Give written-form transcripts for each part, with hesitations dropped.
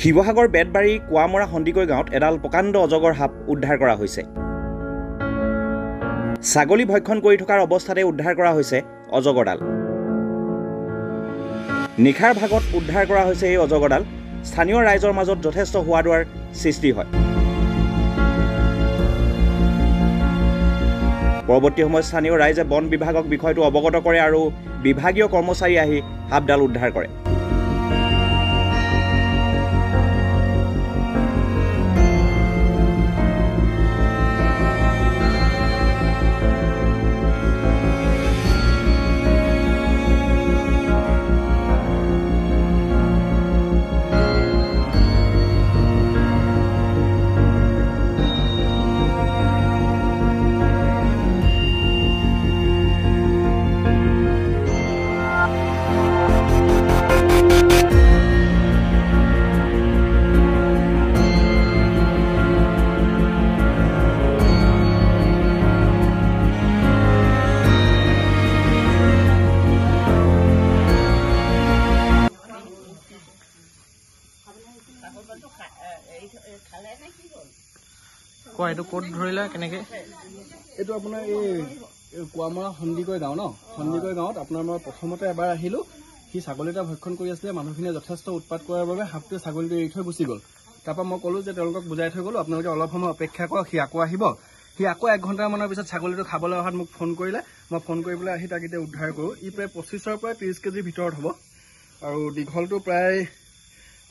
শিৱসাগৰ বেতবাৰী কোৱামৰা সন্দিকৈ গাঁৱত এডাল প্ৰকাণ্ড অজগৰ সাপ উদ্ধাৰ কৰা হৈছে। ছাগলী ভক্ষণ কৰি থকাৰ অৱস্থাতে উদ্ধাৰ কৰা হৈছে অজগৰডাল। নিশাৰ ভাগত উদ্ধাৰ কৰা হৈছে এই অজগৰডাল। স্থানীয় ৰাইজৰ মাজত যথেষ্ট হোৱা-দোৱাৰ সৃষ্টি হয়। পৰৱৰ্তী সময়ত স্থানীয় ৰাইজে বন বিভাগক বিষয়টো অৱগত কৰে আৰু বিভাগীয় কৰ্মচাৰী আহি সাপডাল উদ্ধাৰ কৰে। কোৱা এইটো ক'ত ধৰিলা কেনেকে? এইটো আপোনাৰ এই কোৱামৰা সন্দিকৈ গাঁও ন, সন্দিকৈ গাঁৱত আপোনাৰ মই প্ৰথমতে এবাৰ আহিলোঁ। সি ছাগলী এটা ভক্ষণ কৰি আছিলে। মানুহখিনিয়ে যথেষ্ট উৎপাত কৰাৰ বাবে সাপটোৱে ছাগলীটো এৰি থৈ গুচি গ'ল। তাৰপৰা মই ক'লোঁ যে তেওঁলোকক বুজাই থৈ গ'লোঁ, আপোনালোকে অলপ সময় অপেক্ষা কৰক, সি আকৌ আহিব। সি আকৌ 1 ঘণ্টামানৰ পিছত ছাগলীটো খাবলৈ অহাত মোক ফোন কৰিলে। মই ফোন কৰি পেলাই আহি তাক এতিয়া উদ্ধাৰ কৰোঁ। ই প্ৰায় 25-ৰ পৰা 30 কেজিৰ ভিতৰত হ'ব আৰু দীঘলটো প্ৰায়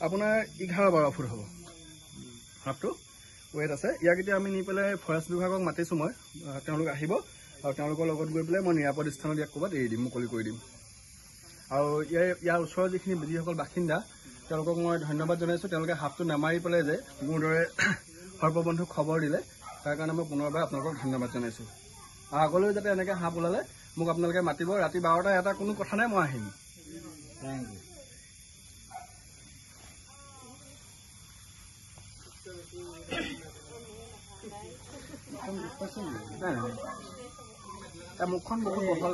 আপোনাৰ 11-12 ফুট হ'ব সাপটো। ৱেট আছে। ইয়াক এতিয়া আমি নি পেলাই ফৰেষ্ট বিভাগক মাতিছোঁ। মই তেওঁলোক আহিব আৰু তেওঁলোকৰ লগত গৈ পেলাই মই নিৰাপদ স্থানত ইয়াক ক'ৰবাত এৰি দিম, মুকলি কৰি দিম। আৰু ইয়াৰ ওচৰৰ যিখিনি যিসকল বাসিন্দা তেওঁলোকক মই ধন্যবাদ জনাইছোঁ। তেওঁলোকে সাপটো নামাৰি পেলাই যে মোৰ দৰে সৰ্ববন্ধুক খবৰ দিলে, তাৰ কাৰণে মই পুনৰবাৰ আপোনালোকক ধন্যবাদ জনাইছোঁ। আৰু আগলৈ যাতে এনেকৈ সাপ ওলালে মোক আপোনালোকে মাতিব। ৰাতি 12টা এটা কোনো কথা নাই, মই আহিম। Thank you. মুখখন বহুত বহল।